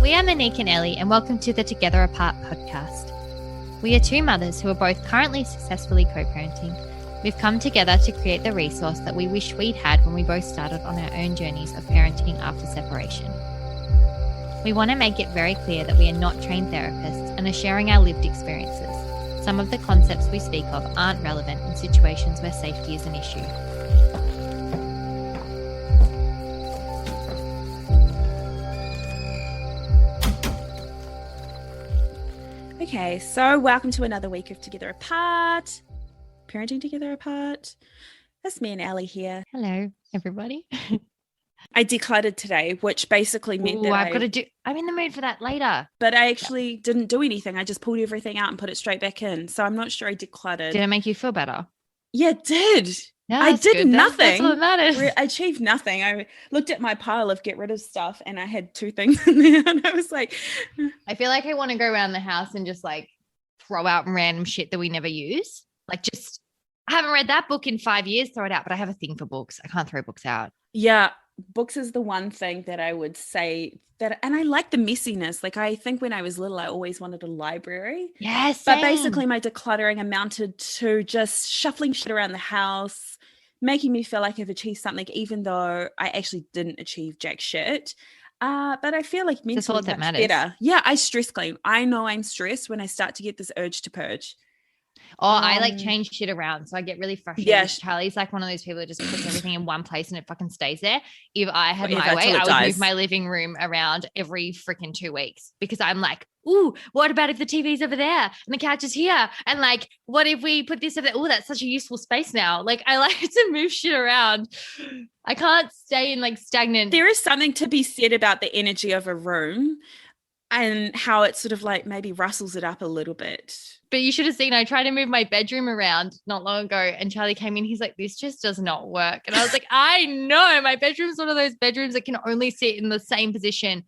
We are Monique and Ellie, and welcome to the Together Apart podcast. We are two mothers who are both currently successfully co-parenting. We've come together to create the resource that we wish we'd had when we both started on our own journeys of parenting after separation. We want to make it very clear that we are not trained therapists and are sharing our lived experiences. Some of the concepts we speak of aren't relevant in situations where safety is an issue. Okay, so welcome to another week of Together Apart, Parenting Together Apart. That's me and Ellie here. Hello, everybody. I decluttered today, which basically meant that I'm in the mood for that later. But I actually didn't do anything. I just pulled everything out and put it straight back in. So I'm not sure I decluttered. Did it make you feel better? Yeah, it did. No, I did good. nothing. That's what matters. I achieved nothing. I looked at my pile of get rid of stuff and I had two things in there and I was like, I feel like I want to go around the house and just like throw out random shit that we never use. Like just, I haven't read that book in 5 years, throw it out. But I have a thing for books. I can't throw books out. Yeah, books is the one thing that I would say that, and I like the messiness. Like I think when I was little, I always wanted a library. Yes. But basically my decluttering amounted to just shuffling shit around the house, making me feel like I've achieved something, even though I actually didn't achieve jack shit. But I feel like mentally that much matters. better. Yeah, I stress clean. I know I'm stressed when I start to get this urge to purge. Oh, I like change shit around. So I get really frustrated. Yeah. Charlie's like one of those people that just puts everything in one place and it fucking stays there. If I had Forever my way, till it I would dies. move my living room around every freaking 2 weeks because I'm like, ooh, what about if the TV's over there and the couch is here? And like, what if we put this over there? Oh, that's such a useful space now. Like I like to move shit around. I can't stay in like stagnant. There is something to be said about the energy of a room and how it sort of like maybe rustles it up a little bit. But you should have seen, I tried to move my bedroom around not long ago and Charlie came in. He's like, this just does not work. And I was like, I know my bedroom's one of those bedrooms that can only sit in the same position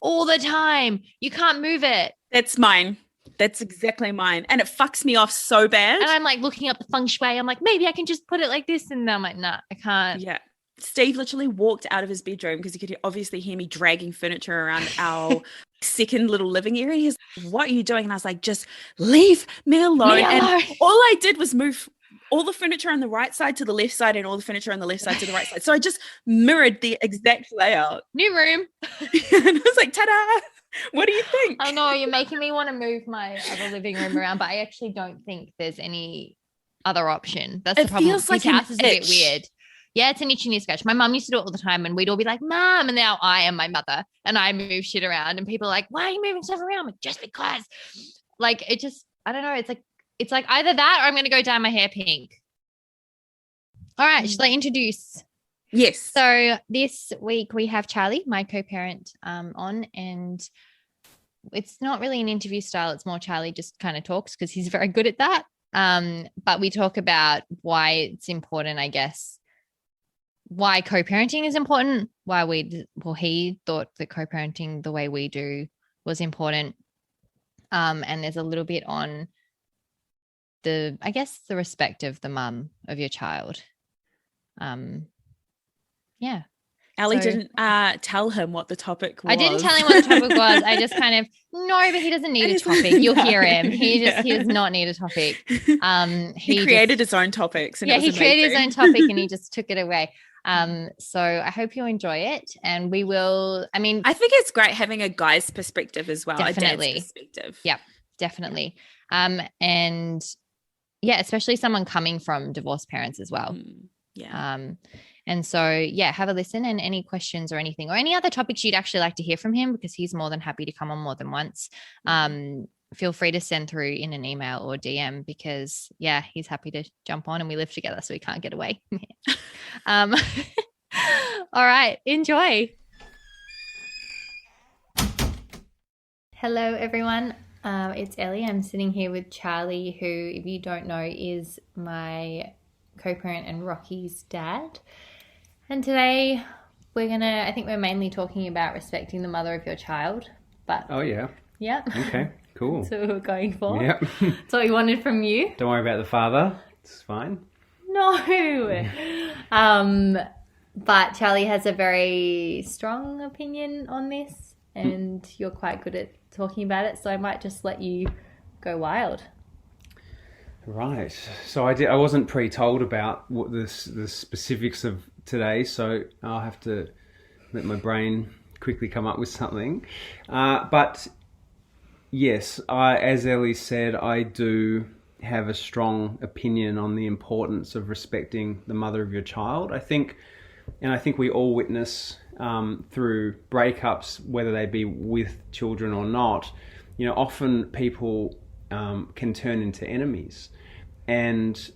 all the time. You can't move it. That's mine. That's exactly mine. And it fucks me off so bad. And I'm like looking up the feng shui. I'm like, maybe I can just put it like this. And I'm like, nah, I can't. Yeah. Steve literally walked out of his bedroom because he could obviously hear me dragging furniture around our second little living area. He's like, what are you doing? And I was like, just leave me alone. And all I did was move all the furniture on the right side to the left side and all the furniture on the left side to the right side. So I just mirrored the exact layout. New room. And I was like, ta-da. What do you think? I know you're making me want to move my other living room around, but I actually don't think there's any other option. That's the problem. Feels like his house is a bit itch. weird. Yeah, it's an itchy near scratch. My mum used to do it all the time and we'd all be like, Mom, and now I am my mother and I move shit around and people are like, why are you moving stuff around? I'm like, just because. Like it just, I don't know. It's like either that or I'm going to go dye my hair pink. All right, shall I introduce? Yes. So this week we have Charlie, my co-parent, on, and it's not really an interview style. It's more Charlie just kind of talks because he's very good at that. But we talk about why it's important, I guess, why co-parenting is important, why he thought that co-parenting the way we do was important. And there's a little bit on the respect of the mum of your child. Yeah. Ellie didn't tell him what the topic was. I didn't tell him what the topic was. I just kind of, no, but he doesn't need a topic. You'll hear him. He does not need a topic. He created his own topics. And he created his own topic and he just took it away. So I hope you enjoy it and we will, I think it's great having a guy's perspective as well. Definitely. A dad's perspective. Yeah, definitely. And yeah, especially someone coming from divorced parents as well. Yeah. And so, yeah, have a listen and any questions or anything or any other topics you'd actually like to hear from him because he's more than happy to come on more than once. Feel free to send through in an email or DM because, yeah, he's happy to jump on and we live together so we can't get away. All right, enjoy. Hello, everyone. It's Ellie. I'm sitting here with Charlie, who, if you don't know, is my co-parent and Rocky's dad. And today I think we're mainly talking about respecting the mother of your child. But oh, yeah. Yeah. Okay, cool. That's what we're going for. Yep. That's what we wanted from you. Don't worry about the father. It's fine. No. But Charlie has a very strong opinion on this. and you're quite good at talking about it. So I might just let you go wild. Right. So I wasn't pre-told about what the specifics of today, so I'll have to let my brain quickly come up with something. But yes, as Ellie said, I do have a strong opinion on the importance of respecting the mother of your child. I think we all witness through breakups, whether they be with children or not, often people can turn into enemies. And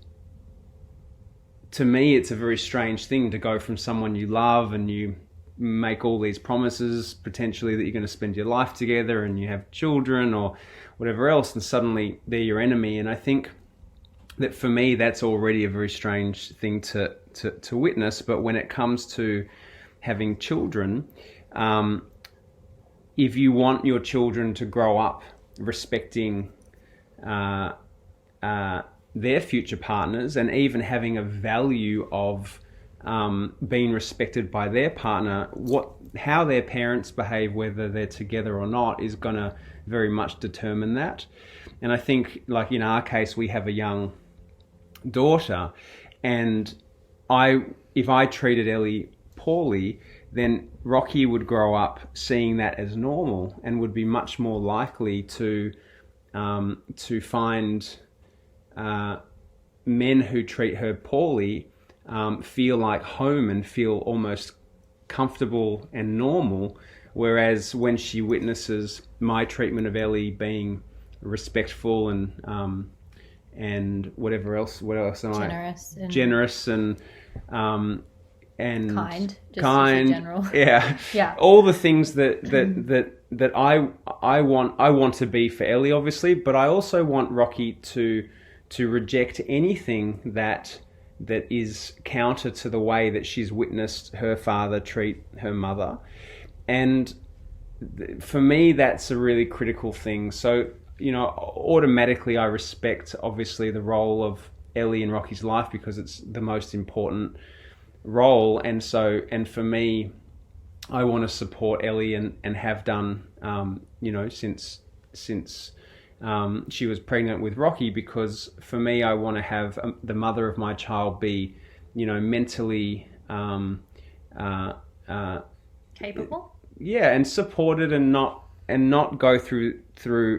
to me, it's a very strange thing to go from someone you love and you make all these promises potentially that you're going to spend your life together and you have children or whatever else, and suddenly they're your enemy. And I think that for me, that's already a very strange thing to witness. But when it comes to having children, if you want your children to grow up respecting their future partners and even having a value of being respected by their partner, how their parents behave, whether they're together or not, is going to very much determine that. And I think, like in our case, we have a young daughter, and if I treated Ellie poorly, then Rocky would grow up seeing that as normal and would be much more likely to find men who treat her poorly feel like home and feel almost comfortable and normal, whereas when she witnesses my treatment of Ellie being respectful and what else am generous and kind, just kind, in general. Yeah, all the things that I want to be for Ellie, obviously, but I also want Rocky to reject anything that is counter to the way that she's witnessed her father treat her mother. And for me, that's a really critical thing. So, automatically I respect, obviously, the role of Ellie in Rocky's life because it's the most important role. And for me, I want to support Ellie and have done, since she was pregnant with Rocky, because for me, I want to have the mother of my child be, mentally capable. Yeah, and supported and not go through.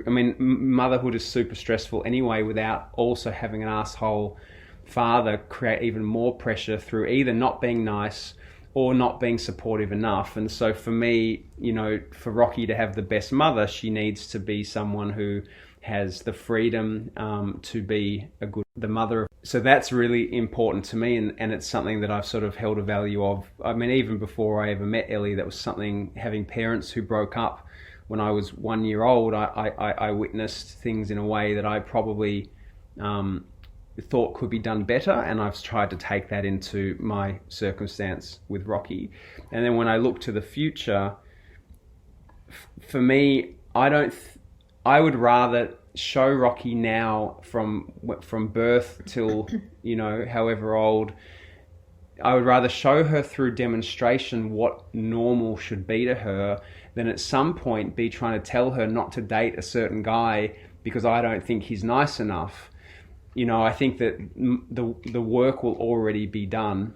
I mean, motherhood is super stressful anyway, without also having an asshole father create even more pressure through either not being nice or not being supportive enough. And so for me, for Rocky to have the best mother, she needs to be someone who has the freedom to be the mother. So that's really important to me, and it's something that I've sort of held a value of. I mean, even before I ever met Ellie, that was something, having parents who broke up when I was 1 year old, I witnessed things in a way that I probably thought could be done better, and I've tried to take that into my circumstance with Rocky. And then when I look to the future, for me, I would rather show Rocky now from birth till however old. I would rather show her through demonstration what normal should be to her than at some point be trying to tell her not to date a certain guy because I don't think he's nice enough. I think that the work will already be done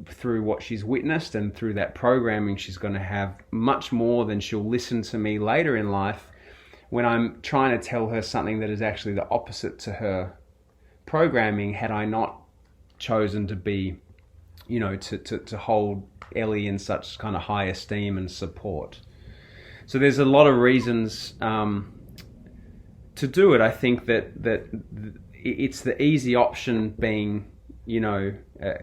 through what she's witnessed and through that programming she's going to have, much more than she'll listen to me later in life when I'm trying to tell her something that is actually the opposite to her programming, had I not chosen to be, to hold Ellie in such kind of high esteem and support. So there's a lot of reasons to do it. I think that it's the easy option, being,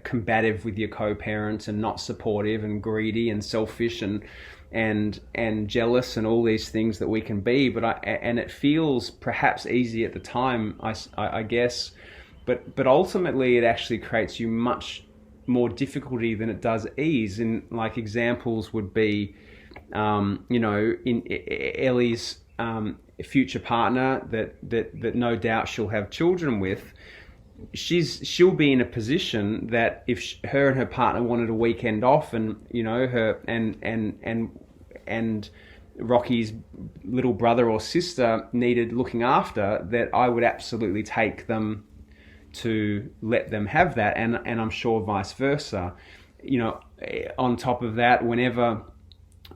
combative with your co-parent and not supportive and greedy and selfish and jealous and all these things that we can be. And it feels perhaps easy at the time, I guess, but ultimately it actually creates you much more difficulty than it does ease. And like examples would be, in Ellie's future partner that no doubt she'll have children with. She'll be in a position that if her and her partner wanted a weekend off, and her and Rocky's little brother or sister needed looking after, that I would absolutely take them to let them have that, and I'm sure vice versa. You know, on top of that,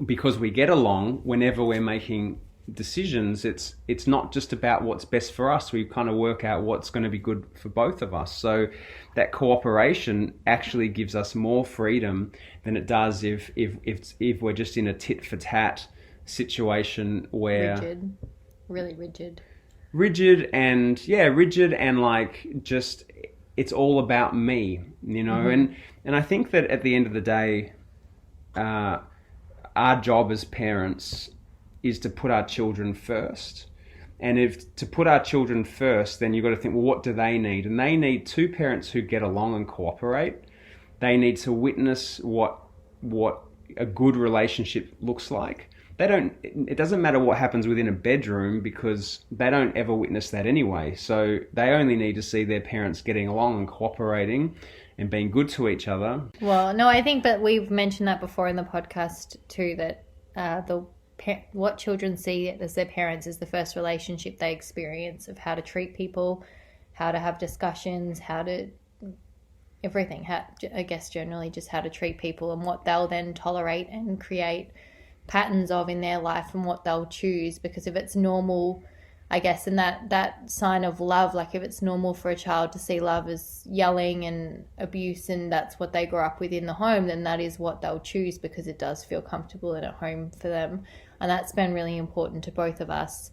because we get along, whenever we're making decisions, it's not just about what's best for us. We kind of work out what's going to be good for both of us. So that cooperation actually gives us more freedom than it does if we're just in a tit for tat situation where really rigid and like just it's all about me, you know. And I think that at the end of the day, our job as parents is to put our children first. And if to put our children first, then you've got to think, well, what do they need? And they need two parents who get along and cooperate. They need to witness what a good relationship looks like. It doesn't matter what happens within a bedroom, because they don't ever witness that anyway. So they only need to see their parents getting along and cooperating and being good to each other. Well, no, I think, but we've mentioned that before in the podcast too, that what children see as their parents is the first relationship they experience of how to treat people, how to have discussions, everything. I guess generally just how to treat people, and what they'll then tolerate and create patterns of in their life, and what they'll choose. Because if it's normal, I guess, and that sign of love, like if it's normal for a child to see love as yelling and abuse, and that's what they grow up with in the home, then that is what they'll choose, because it does feel comfortable and at home for them. And that's been really important to both of us,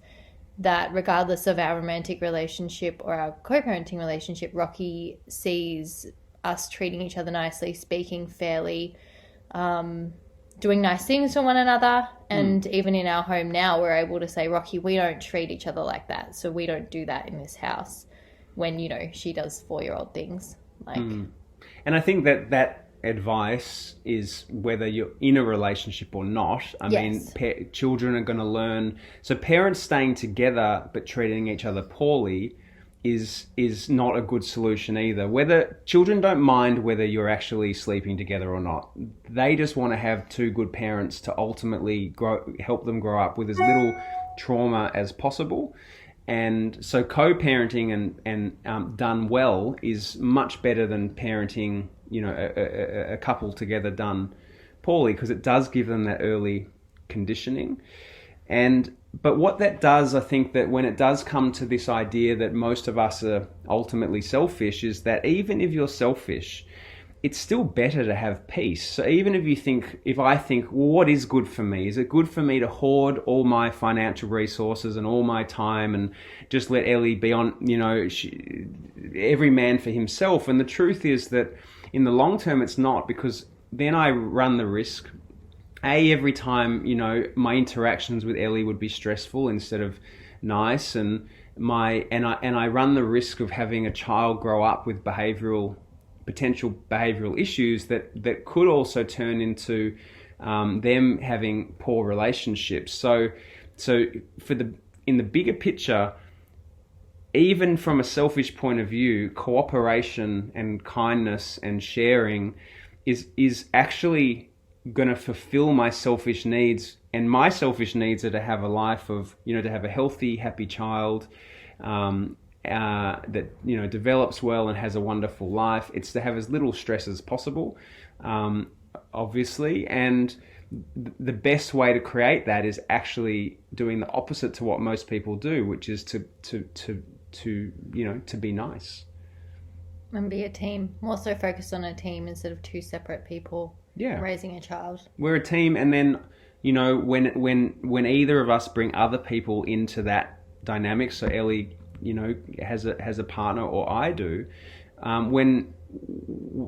that regardless of our romantic relationship or our co-parenting relationship, Rocky sees us treating each other nicely, speaking fairly, doing nice things for one another. And even in our home now, we're able to say, Rocky, we don't treat each other like that, so we don't do that in this house, when, you know, she does 4-year-old things. Like, and I think that advice is whether you're in a relationship or not. I mean, children are going to learn. So parents staying together but treating each other poorly is not a good solution either. Whether children don't mind whether you're actually sleeping together or not. They just want to have two good parents to ultimately help them grow up with as little trauma as possible. And so co-parenting and done well is much better than parenting, you know, a couple together done poorly, because it does give them that early conditioning. But what that does, I think that when it does come to this idea that most of us are ultimately selfish, is that even if you're selfish, it's still better to have peace. So even if I think, well, what is good for me? Is it good for me to hoard all my financial resources and all my time and just let Ellie be on, you know, every man for himself? And the truth is that in the long term, it's not, because then I run the risk. Every time, you know, my interactions with Ellie would be stressful instead of nice, and I run the risk of having a child grow up with potential behavioural issues that could also turn into them having poor relationships. So in the bigger picture, even from a selfish point of view, cooperation and kindness and sharing is actually going to fulfill my selfish needs. And my selfish needs are to have a life of, you know, to have a healthy, happy child that, you know, develops well and has a wonderful life. It's to have as little stress as possible, obviously. And the best way to create that is actually doing the opposite to what most people do, which is to you know, to be nice. And be a team. More so focused on a team instead of two separate people raising a child. We're a team, and then, you know, when either of us bring other people into that dynamic, so Ellie, you know, has a partner, or I do, when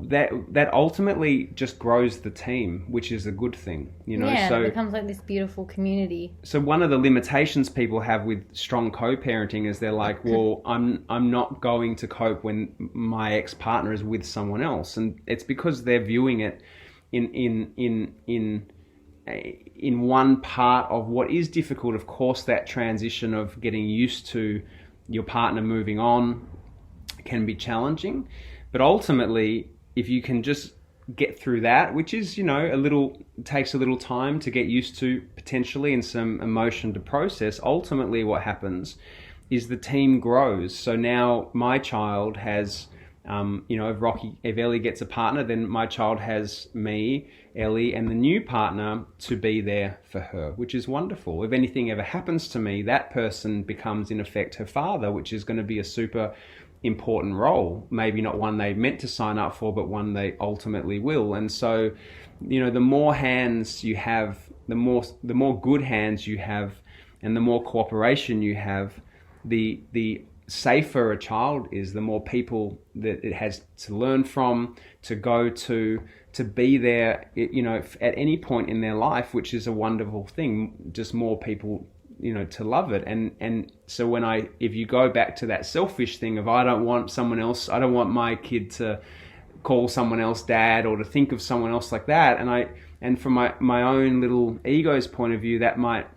that ultimately just grows the team, which is a good thing, you know. Yeah, so it becomes like this beautiful community. So one of the limitations people have with strong co-parenting is they're like, well, I'm not going to cope when my ex-partner is with someone else, and it's because they're viewing it in one part of what is difficult. Of course, that transition of getting used to your partner moving on can be challenging, but ultimately, if you can just get through that, which is, takes a little time to get used to potentially, and some emotion to process. Ultimately, what happens is the team grows. So now my child has, if Ellie gets a partner, then my child has me, Ellie, and the new partner to be there for her, which is wonderful. If anything ever happens to me, that person becomes in effect her father, which is going to be a super important role. Maybe not one they meant to sign up for, but one they ultimately will. And so, the more hands you have, the more good hands you have, and the more cooperation you have, the safer a child is, the more people that it has to learn from, to go to be there, at any point in their life, which is a wonderful thing. Just more people, to love it. And so if you go back to that selfish thing of, I don't want my kid to call someone else dad, or to think of someone else like that. And from my own little ego's point of view, that might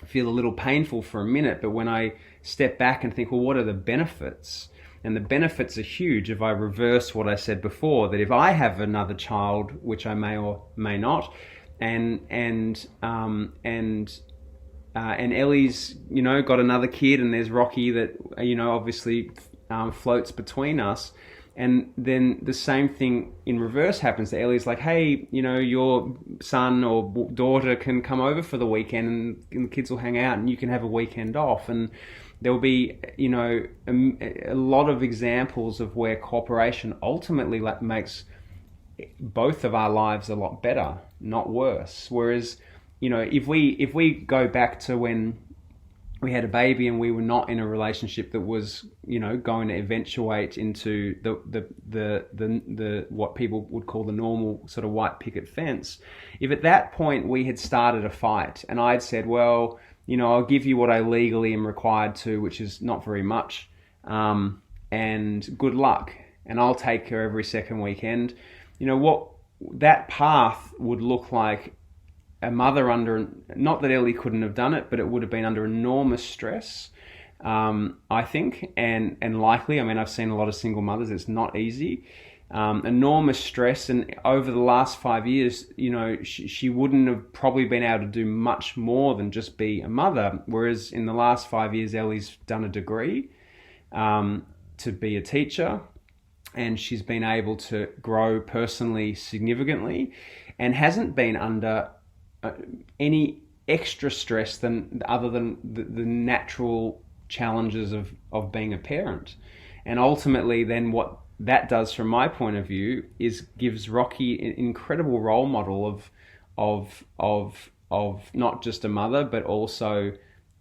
feel a little painful for a minute. But when I step back and think, well, what are the benefits? And the benefits are huge. If I reverse what I said before, that if I have another child, which I may or may not, and Ellie's, got another kid, and there's Rocky that, obviously floats between us. And then the same thing in reverse happens. That Ellie's like, hey, your son or daughter can come over for the weekend, and the kids will hang out, and you can have a weekend off. And there'll be, a lot of examples of where cooperation ultimately makes both of our lives a lot better, not worse. Whereas, if we go back to when we had a baby and we were not in a relationship that was, going to eventuate into the what people would call the normal sort of white picket fence. If at that point we had started a fight and I'd said, well, I'll give you what I legally am required to, which is not very much, and good luck, and I'll take her every second weekend. What that path would look like, a mother under, not that Ellie couldn't have done it, but it would have been under enormous stress, I think, and likely, I've seen a lot of single mothers, it's not easy, enormous stress. And over the last 5 years, she wouldn't have probably been able to do much more than just be a mother. Whereas in the last 5 years, Ellie's done a degree to be a teacher, and she's been able to grow personally significantly, and hasn't been under any extra stress other than the natural challenges of being a parent. And ultimately then what that does from my point of view is gives Rocky an incredible role model of not just a mother, but also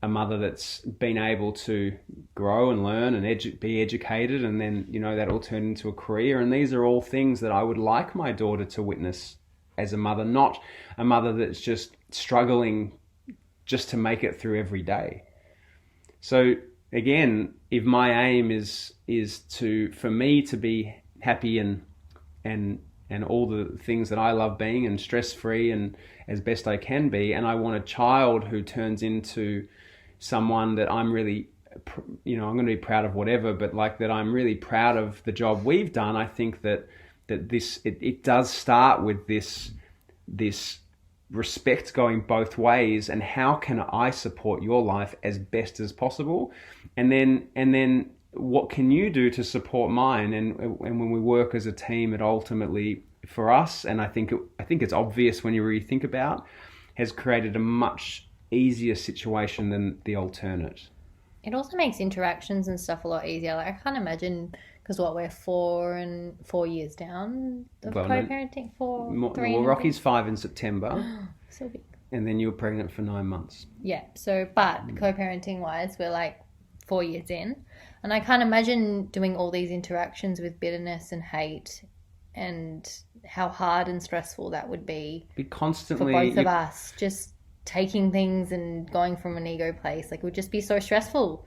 a mother that's been able to grow and learn and be educated, and then that'll turn into a career. And these are all things that I would like my daughter to witness as a mother, not a mother that's just struggling just to make it through every day. So again, if my aim is for me to be happy and all the things that I love being, and stress-free and as best I can be, and I want a child who turns into someone that I'm really, I'm going to be proud of whatever, but like that I'm really proud of the job we've done. I think that this it does start with this respect going both ways, and how can I support your life as best as possible, and then what can you do to support mine, and when we work as a team, it ultimately for us, and I think it's obvious when you really think about, has created a much easier situation than the alternate. It also makes interactions and stuff a lot easier. Like I can't imagine, because we're 4 years down of co-parenting, Rocky's 5 in September. So big. And then you were pregnant for 9 months. Yeah. So, but co-parenting wise, we're like 4 years in, and I can't imagine doing all these interactions with bitterness and hate, and how hard and stressful that would be constantly for both of us. Just taking things and going from an ego place, like it would just be so stressful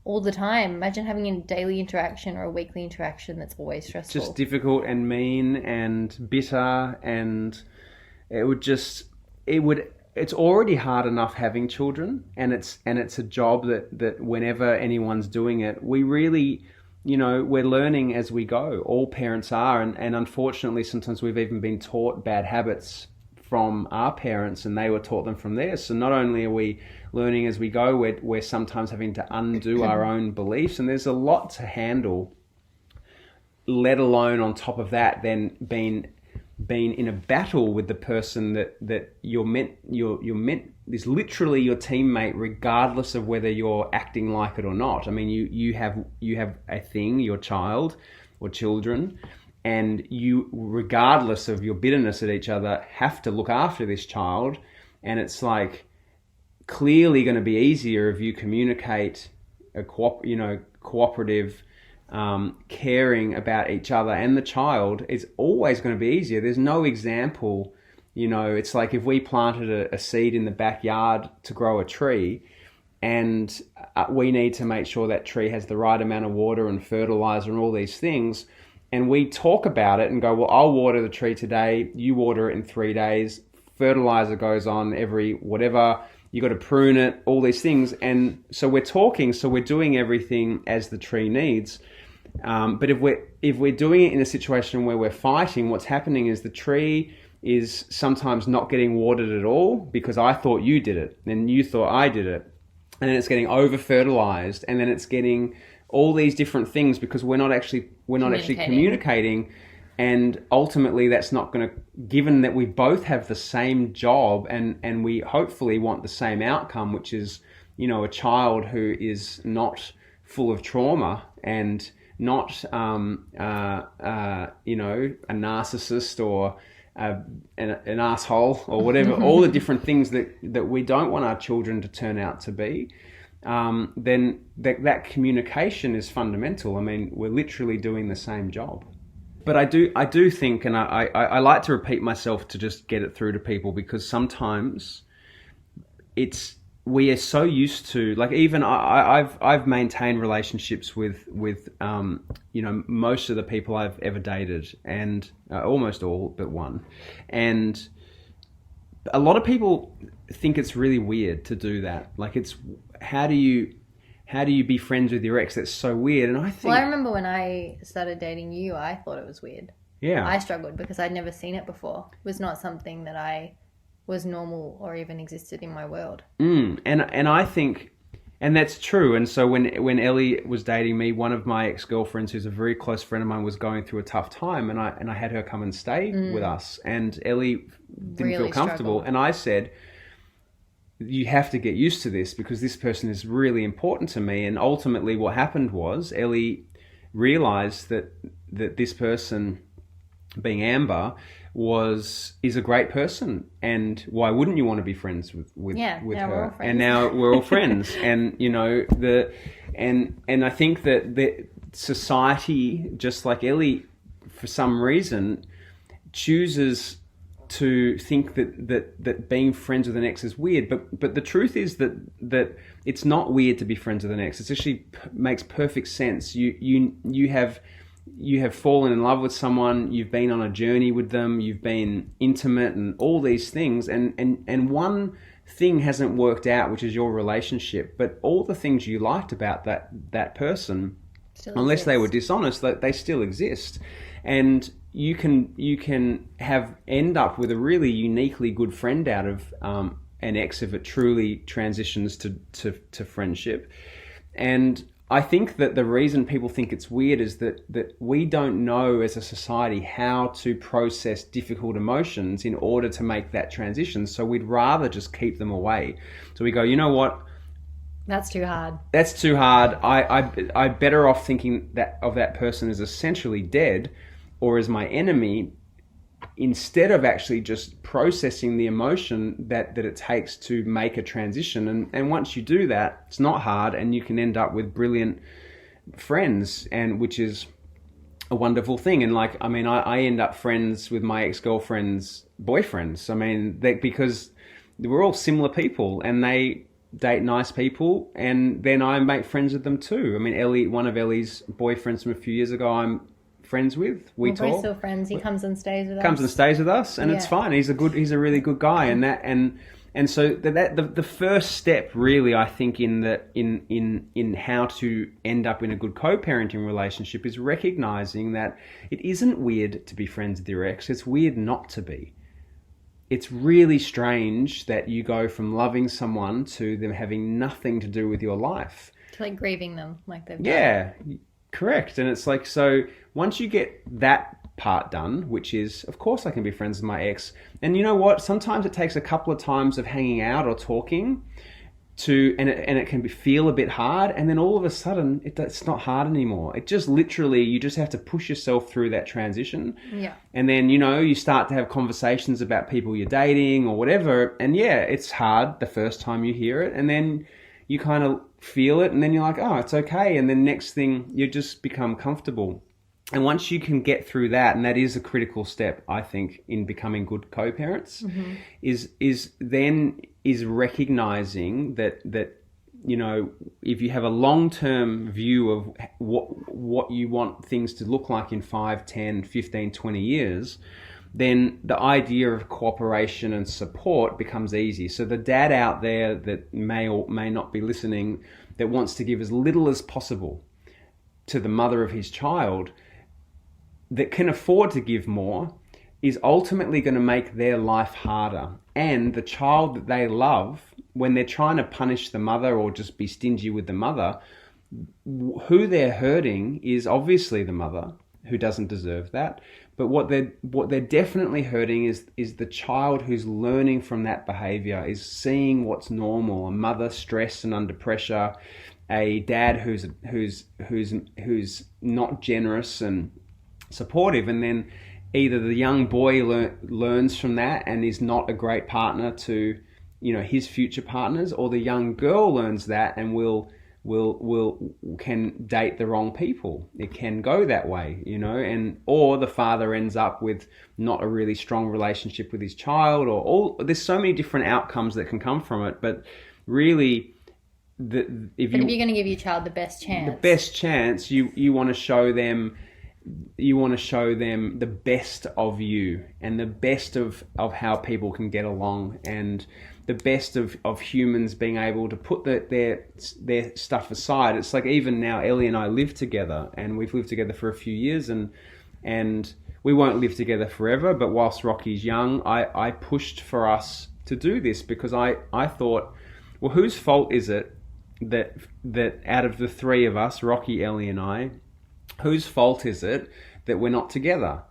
all the time. Imagine having a daily interaction or a weekly interaction that's always stressful. Just difficult and mean and bitter, and it's already hard enough having children, and it's a job that whenever anyone's doing it, we really, we're learning as we go. All parents are, and unfortunately sometimes we've even been taught bad habits from our parents and they were taught them from theirs. So not only are we learning as we go, we're sometimes having to undo our own beliefs, and there's a lot to handle, let alone on top of that then being in a battle with the person that you're meant is literally your teammate, regardless of whether you're acting like it or not. I mean, you have a thing, your child or children, and you, regardless of your bitterness at each other, have to look after this child. And it's like clearly going to be easier if you communicate a cooperative, caring about each other and the child. Is always going to be easier. There's no example, it's like if we planted a seed in the backyard to grow a tree, and we need to make sure that tree has the right amount of water and fertilizer and all these things, and we talk about it and go, well, I'll water the tree today, you water it in 3 days, fertilizer goes on every whatever, you got to prune it, all these things. And so we're talking, so we're doing everything as the tree needs. But if we're doing it in a situation where we're fighting, what's happening is the tree is sometimes not getting watered at all because I thought you did it and you thought I did it, and then it's getting over fertilized, and then it's getting all these different things because we're not actually communicating. And ultimately that's not going to, given that we both have the same job and we hopefully want the same outcome, which is, a child who is not full of trauma and not, a narcissist or an asshole or whatever, all the different things that we don't want our children to turn out to be, then that communication is fundamental. I mean, we're literally doing the same job. But I do think, and I like to repeat myself to just get it through to people, because sometimes we are so used to, like, even I've maintained relationships with most of the people I've ever dated, and almost all but one, and a lot of people think it's really weird to do that. Like, it's how do you be friends with your ex? That's so weird. And I think... Well, I remember when I started dating you, I thought it was weird. Yeah. I struggled because I'd never seen it before. It was not something that I was normal or even existed in my world. And I think... And that's true. And so when Ellie was dating me, one of my ex-girlfriends, who's a very close friend of mine, was going through a tough time, and I had her come and stay with us. And Ellie didn't really feel comfortable. struggled. And I said... you have to get used to this because this person is really important to me. And ultimately what happened was Ellie realized that this person, being Amber, is a great person. And why wouldn't you want to be friends with now her? we're all friends. And now we're all friends. And, and I think that the society, just like Ellie, for some reason, chooses to think that being friends with an ex is weird, but the truth is that it's not weird to be friends with an ex. It actually makes perfect sense. You have fallen in love with someone, you've been on a journey with them, you've been intimate and all these things, and one thing hasn't worked out, which is your relationship, but all the things you liked about that person, Still unless exists. they were dishonest, they still exist. And you can end up with a really uniquely good friend out of an ex if it truly transitions to friendship. And I think that the reason people think it's weird is that we don't know as a society how to process difficult emotions in order to make that transition. So we'd rather just keep them away. So we go, you know what? That's too hard. That's too hard. I better off thinking of that person as essentially dead or as my enemy, instead of actually just processing the emotion that it takes to make a transition. And once you do that, it's not hard, and you can end up with brilliant friends, and which is a wonderful thing. And I end up friends with my ex-girlfriend's boyfriends. Because we're all similar people, and they date nice people, and then I make friends with them too. Ellie, one of Ellie's boyfriends from a few years ago, I'm friends with. We're still friends. He comes and stays with us. And it's fine. He's a really good guy, and And so the first step, really, I think, in how to end up in a good co-parenting relationship is recognizing that it isn't weird to be friends with your ex. It's weird not to be. It's really strange that you go from loving someone to them having nothing to do with your life. To like grieving them, like they've Yeah, correct. And it's like, so once you get that part done, which is, of course, I can be friends with my ex. And you know what? Sometimes it takes a couple of times of hanging out or talking and it can feel a bit hard. And then all of a sudden, it's not hard anymore. It just literally, you just have to push yourself through that transition. Yeah. And then, you start to have conversations about people you're dating or whatever. And yeah, it's hard the first time you hear it. And then you kind of feel it. And then you're like, oh, it's okay. And then next thing, you just become comfortable. And once you can get through that, and that is a critical step, I think, in becoming good co-parents, is recognizing that if you have a long-term view of what you want things to look like in 5, 10, 15, 20 years, then the idea of cooperation and support becomes easy. So the dad out there that may or may not be listening, that wants to give as little as possible to the mother of his child, that can afford to give more, is ultimately going to make their life harder. And the child that they love, when they're trying to punish the mother or just be stingy with the mother, who they're hurting is obviously the mother, who doesn't deserve that. But what they're definitely hurting is the child who's learning from that behavior, is seeing what's normal: a mother stressed and under pressure, a dad who's not generous and supportive, and then either the young boy learns from that and is not a great partner to his future partners, or the young girl learns that and can date the wrong people. It can go that way, or the father ends up with not a really strong relationship with his child, there's so many different outcomes that can come from it. But really, if you're going to give your child the best chance, you want to show them. You want to show them the best of you, and the best of how people can get along, and the best of humans being able to put their stuff aside. It's like, even now, Ellie and I live together, and we've lived together for a few years, and we won't live together forever. But whilst Rocky's young, I pushed for us to do this, because I thought, well, whose fault is it that out of the three of us, Rocky, Ellie, and I, whose fault is it that we're not together?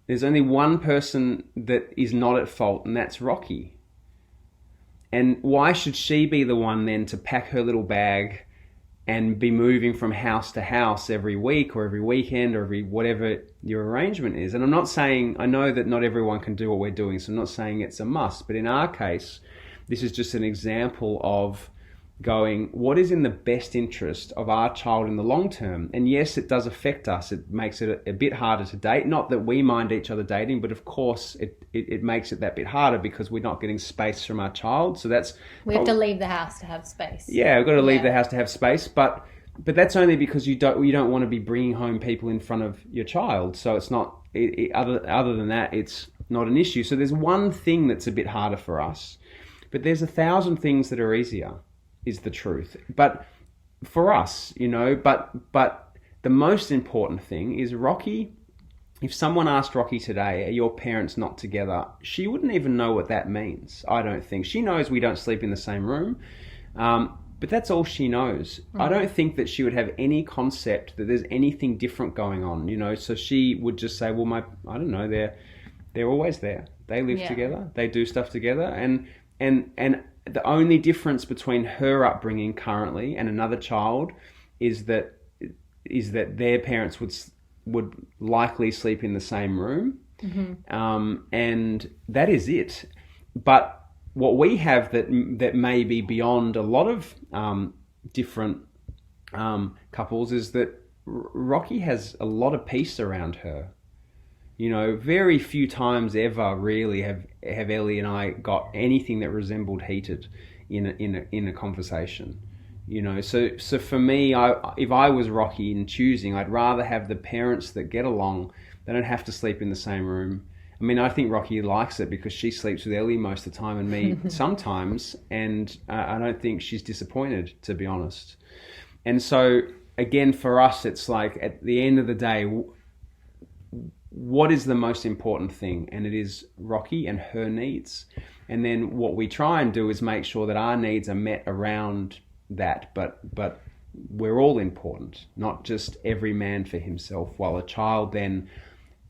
There's only one person that is not at fault, and that's Rocky. And why should she be the one then to pack her little bag and be moving from house to house every week or every weekend or every whatever your arrangement is? And I'm not saying, I know that not everyone can do what we're doing, so I'm not saying it's a must. But in our case, this is just an example of going, what is in the best interest of our child in the long term? And yes, it does affect us. It makes it a bit harder to date. Not that we mind each other dating, but of course it makes it that bit harder because we're not getting space from our child. So we have to leave the house to have space. Yeah, we've got to leave the house to have space. But that's only because you don't want to be bringing home people in front of your child. So it's not, other than that, it's not an issue. So there's one thing that's a bit harder for us, but there's 1,000 things that are easier, is the truth. But for us, but the most important thing is Rocky. If someone asked Rocky today, are your parents not together? She wouldn't even know what that means, I don't think. She knows we don't sleep in the same room, but that's all she knows. I don't think that she would have any concept that there's anything different going on, so she would just say, well, I don't know, they're always there. They live together, they do stuff together, and the only difference between her upbringing currently and another child is that their parents would likely sleep in the same room, and that is it. But what we have that may be beyond a lot of different couples is that Rocky has a lot of peace around her. Very few times ever really have Ellie and I got anything that resembled heated in a conversation. So for me, if I was Rocky in choosing, I'd rather have the parents that get along. They don't have to sleep in the same room. I mean, I think Rocky likes it because she sleeps with Ellie most of the time and me sometimes, and I don't think she's disappointed, to be honest. And so, again, for us, it's like at the end of the day, what is the most important thing? And it is Rocky and her needs. And then what we try and do is make sure that our needs are met around that, but we're all important, not just every man for himself, while a child then,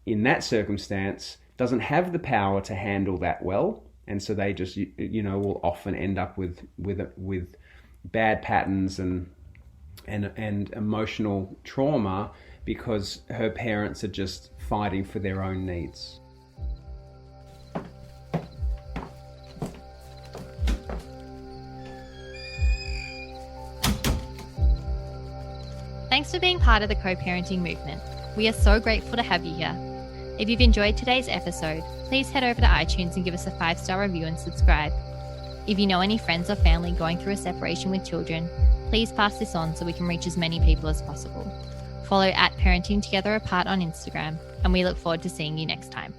in that circumstance, doesn't have the power to handle that well, and so they just will often end up with bad patterns and emotional trauma because her parents are just fighting for their own needs. Thanks for being part of the co-parenting movement. We are so grateful to have you here. If you've enjoyed today's episode, please head over to iTunes and give us a 5-star review and subscribe. If you know any friends or family going through a separation with children, please pass this on so we can reach as many people as possible. Follow @ParentingTogetherApart on Instagram, and we look forward to seeing you next time.